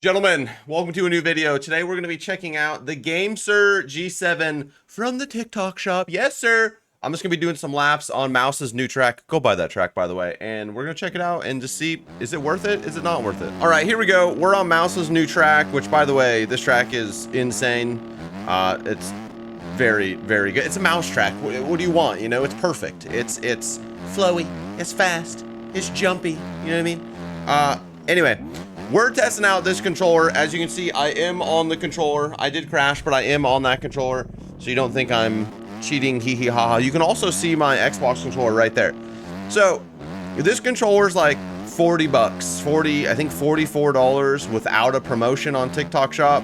Gentlemen, welcome to a new video. Today we're going to be checking out the GameSir G7 from the TikTok shop. Yes, sir. I'm just going to be doing some laps on Mouse's new track. Go buy that track, by the way. And we're going to check it out and just see, is it worth it? Is it not worth it? All right, here we go. We're on Mouse's new track, which, by the way, this track is insane. It's very, very good. It's a Mouse track. What do you want? You know, it's perfect. It's flowy. It's fast. It's jumpy. You know what I mean? Anyway. We're testing out this controller. As you can see, I am on the controller. I did crash, but I am on that controller. So you don't think I'm cheating, hee hee ha ha. You can also see my Xbox controller right there. So this controller is like 40 bucks, I think $44 without a promotion on TikTok shop.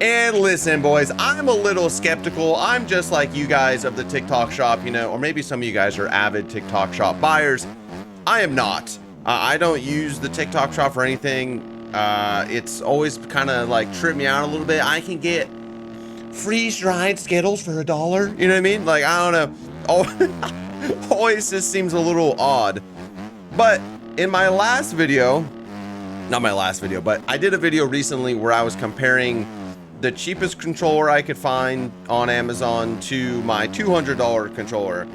And listen, boys, I'm a little skeptical. I'm just like you guys of the TikTok shop, you know, or maybe some of you guys are avid TikTok shop buyers. I am not. I don't use the TikTok shop for anything. It's always kind of like trip me out a little bit. I can get freeze-dried Skittles for $1. You know what I mean? Like, I don't know. Always just seems a little odd. But in my last video, not my last video, but I did a video recently where I was comparing the cheapest controller I could find on Amazon to my $200 controller.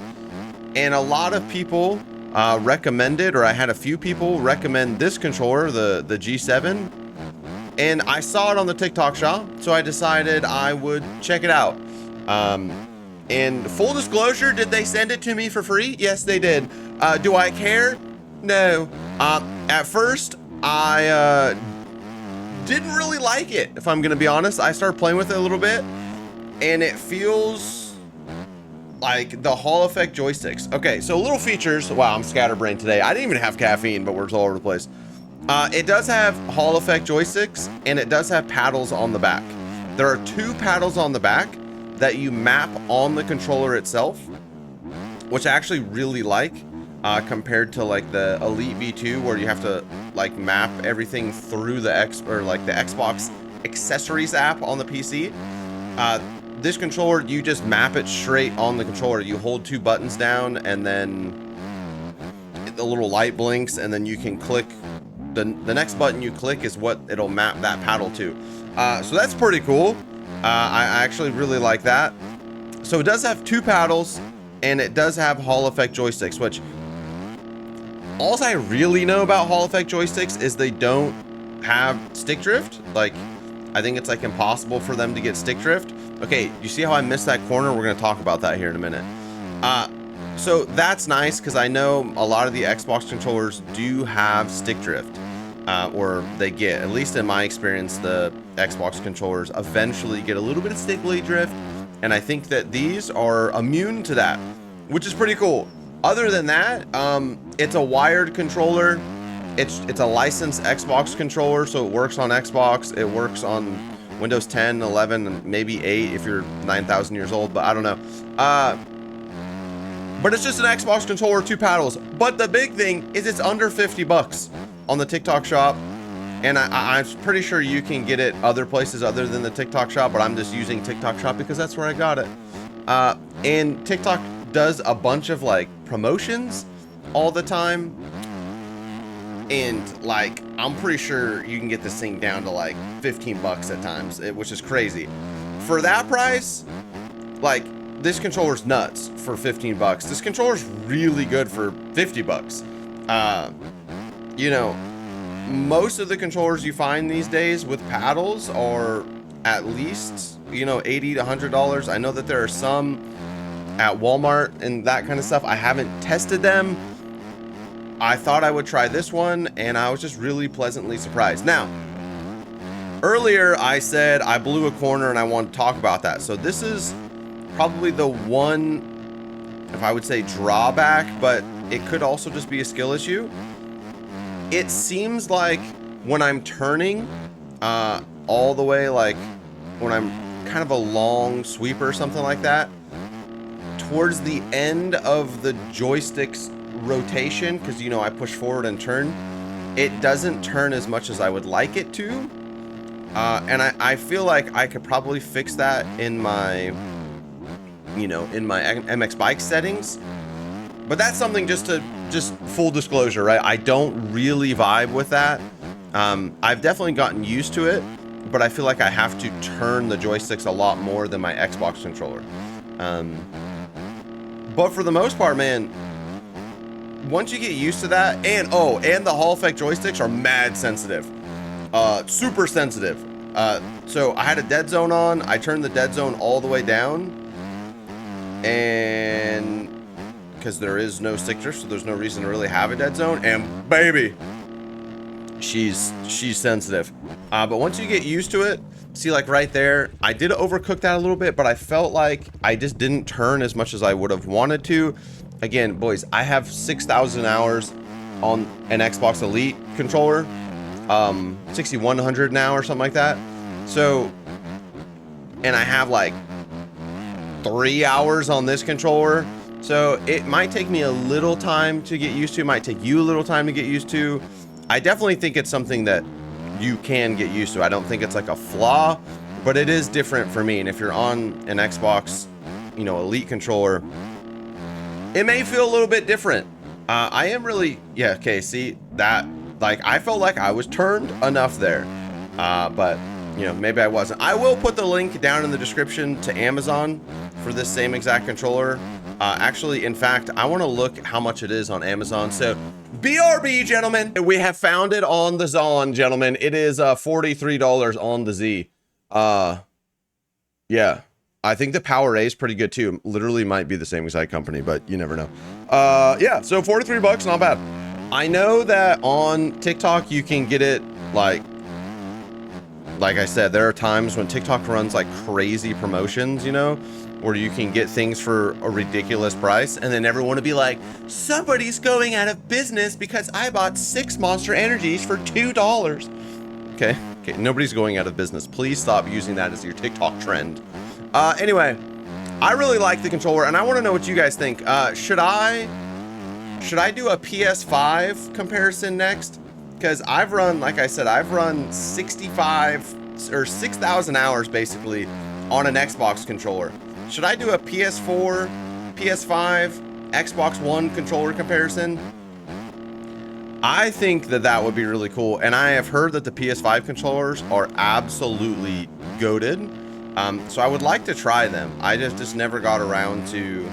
And a lot of people recommended, or I had a few people recommend this controller, the G7, and I saw it on the TikTok shop, so I decided I would check it out. And full disclosure, did they send it to me for free? Yes, they did. Do I care? No. At first, I didn't really like it, if I'm gonna be honest. I started playing with it a little bit, and it feels like the Hall effect joysticks. Okay, so little features. Wow, I'm scatterbrained today. I didn't even have caffeine, but we're all over the place. It does have Hall effect joysticks, and it does have paddles on the back. There are 2 paddles on the back that you map on the controller itself, which I actually really like, compared to like the Elite V2, where you have to like map everything through the Xbox accessories app on the PC. This controller, you just map it straight on the controller. You hold 2 buttons down, and then the little light blinks, and then you can click. The next button you click is what it'll map that paddle to. So that's pretty cool. I actually really like that. So it does have 2 paddles, and it does have Hall effect joysticks, which all I really know about Hall effect joysticks is they don't have stick drift. Like, I think it's like impossible for them to get stick drift. Okay, you see how I missed that corner? We're gonna talk about that here in a minute. So that's nice, because I know a lot of the Xbox controllers do have stick drift, or they get, at least in my experience, the Xbox controllers eventually get a little bit of stick blade drift, and I think that these are immune to that, which is pretty cool. Other than that, it's a wired controller. It's a licensed Xbox controller, so it works on Xbox. It works on Windows 10, 11, and maybe 8 if you're 9,000 years old, but I don't know. But it's just an Xbox controller, 2 paddles. But the big thing is it's under 50 bucks on the TikTok shop, and I'm pretty sure you can get it other places other than the TikTok shop, but I'm just using TikTok shop because that's where I got it. And TikTok does a bunch of like promotions all the time. And like, I'm pretty sure you can get this thing down to like 15 bucks at times, which is crazy. For that price, like, this controller's nuts for 15 bucks. This controller's really good for 50 bucks. You know, most of the controllers you find these days with paddles are at least, you know, $80 to $100. I know that there are some at Walmart and that kind of stuff. I haven't tested them. I thought I would try this one, and I was just really pleasantly surprised. Now, earlier I said I blew a corner and I want to talk about that. So this is probably the one, if I would say, drawback, but it could also just be a skill issue. It seems like when I'm turning all the way, like when I'm kind of a long sweeper or something like that, towards the end of the joystick's rotation, because, you know, I push forward and turn, it doesn't turn as much as I would like it to, and I feel like I could probably fix that in my, you know, in my MX bike settings. But that's something, just full disclosure, right? I don't really vibe with that. I've definitely gotten used to it, but I feel like I have to turn the joysticks a lot more than my Xbox controller. But for the most part, man, once you get used to that, and the Hall effect joysticks are mad sensitive, super sensitive. So I had a dead zone on. I turned the dead zone all the way down, and because there is no stick drift, so there's no reason to really have a dead zone. And baby, she's sensitive. But once you get used to it, see, like right there, I did overcook that a little bit, but I felt like I just didn't turn as much as I would have wanted to. Again, boys, I have 6,000 hours on an Xbox Elite controller, 6,100 now or something like that. So, and I have like 3 hours on this controller. So it might take me a little time to get used to. It might take you a little time to get used to. I definitely think it's something that you can get used to. I don't think it's like a flaw, but it is different for me. And if you're on an Xbox, you know, Elite controller, it may feel a little bit different. I am really, yeah, okay, see that, like, I felt like I was turned enough there, but you know, maybe I wasn't. I will put the link down in the description to Amazon for this same exact controller. Actually, in fact, I want to look how much it is on Amazon. So BRB, gentlemen, we have found it on the Zon, gentlemen. It is $43 on the Z. Yeah, I think the Power A is pretty good too. Literally might be the same exact company, but you never know. Yeah, so 43 bucks, not bad. I know that on TikTok you can get it like I said, there are times when TikTok runs like crazy promotions, you know, where you can get things for a ridiculous price, and then everyone will be like, somebody's going out of business because I bought 6 Monster Energies for $2. Okay, nobody's going out of business. Please stop using that as your TikTok trend. Anyway, I really like the controller, and I want to know what you guys think. Should I do a PS5 comparison next? Because I've run, like I said, I've run 65 or 6,000 hours basically on an Xbox controller. Should I do a PS4, PS5, Xbox One controller comparison? I think that that would be really cool. And I have heard that the PS5 controllers are absolutely goated. So I would like to try them. I just never got around to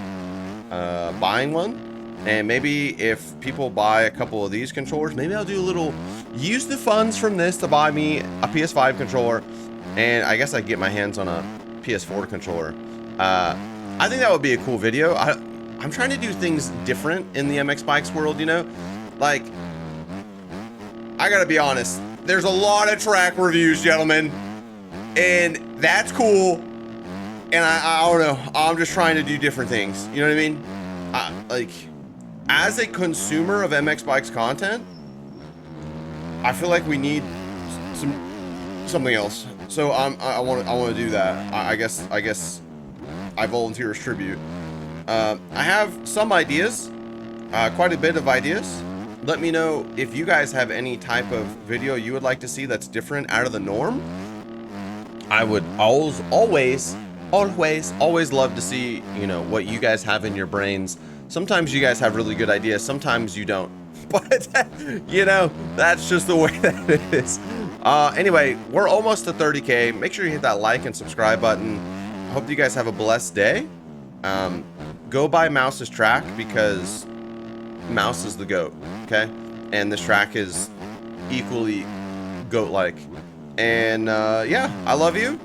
buying one. And maybe if people buy a couple of these controllers, maybe I'll do a little, use the funds from this to buy me a PS5 controller. And I guess I get my hands on a PS4 controller. I think that would be a cool video. I'm trying to do things different in the MX Bikes world, you know? Like, I gotta be honest, there's a lot of track reviews, gentlemen. And that's cool. And I don't know, I'm just trying to do different things. You know what I mean? Like, as a consumer of MX Bikes content, I feel like we need something else. So I want to do that. I guess I volunteer as tribute. I have some ideas, quite a bit of ideas. Let me know if you guys have any type of video you would like to see that's different, out of the norm. I would always love to see, you know, what you guys have in your brains. Sometimes you guys have really good ideas, sometimes you don't. But, you know, that's just the way that it is. Anyway, we're almost to 30K. Make sure you hit that like and subscribe button. I hope you guys have a blessed day. Go buy Mouse's track, because Mouse is the GOAT, okay? And this track is equally GOAT-like. And yeah, I love you.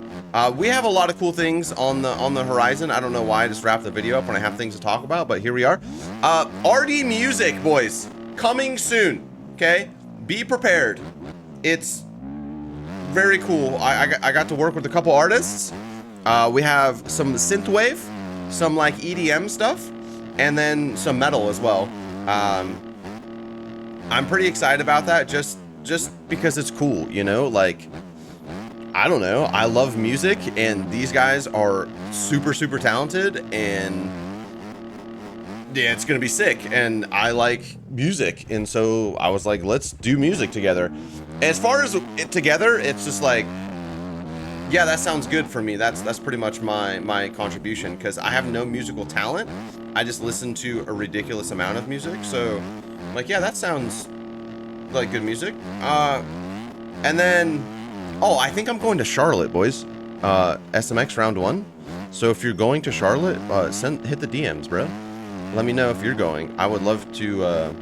We have a lot of cool things on the horizon. I don't know why I just wrapped the video up when I have things to talk about, but here we are. RD Music, boys, coming soon, okay? Be prepared. It's very cool. I got to work with a couple artists. We have some synthwave, some like EDM stuff, and then some metal as well. I'm pretty excited about that, just because it's cool, you know? Like, I don't know, I love music, and these guys are super talented, and yeah, it's gonna be sick. And I like music, and so I was like, let's do music together. As far as it together, it's just like, yeah, that sounds good for me. That's pretty much my contribution, because I have no musical talent. I just listen to a ridiculous amount of music. So, like, yeah, that sounds like good music. And then, oh, I think I'm going to Charlotte, boys. SMX round 1. So if you're going to Charlotte, hit the DMs, bro. Let me know if you're going. I would love to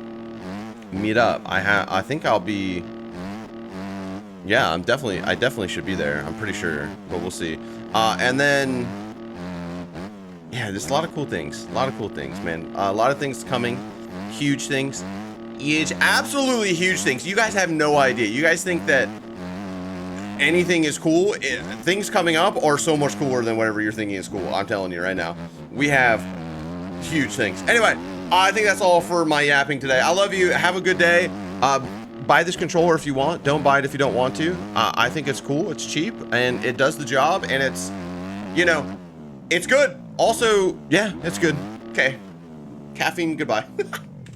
meet up. I think I'll be. Yeah, I definitely should be there. I'm pretty sure, but we'll see. And then, yeah, there's a lot of cool things. A lot of cool things, man. A lot of things coming. Huge things. Huge, absolutely huge things. You guys have no idea. You guys think that anything is cool. Things coming up are so much cooler than whatever you're thinking is cool. I'm telling you right now. We have huge things. Anyway, I think that's all for my yapping today. I love you. Have a good day. Buy this controller if you want. Don't buy it if you don't want to. I think it's cool. It's cheap and it does the job, and it's, you know, it's good. Also, yeah, it's good. Okay. Caffeine, goodbye.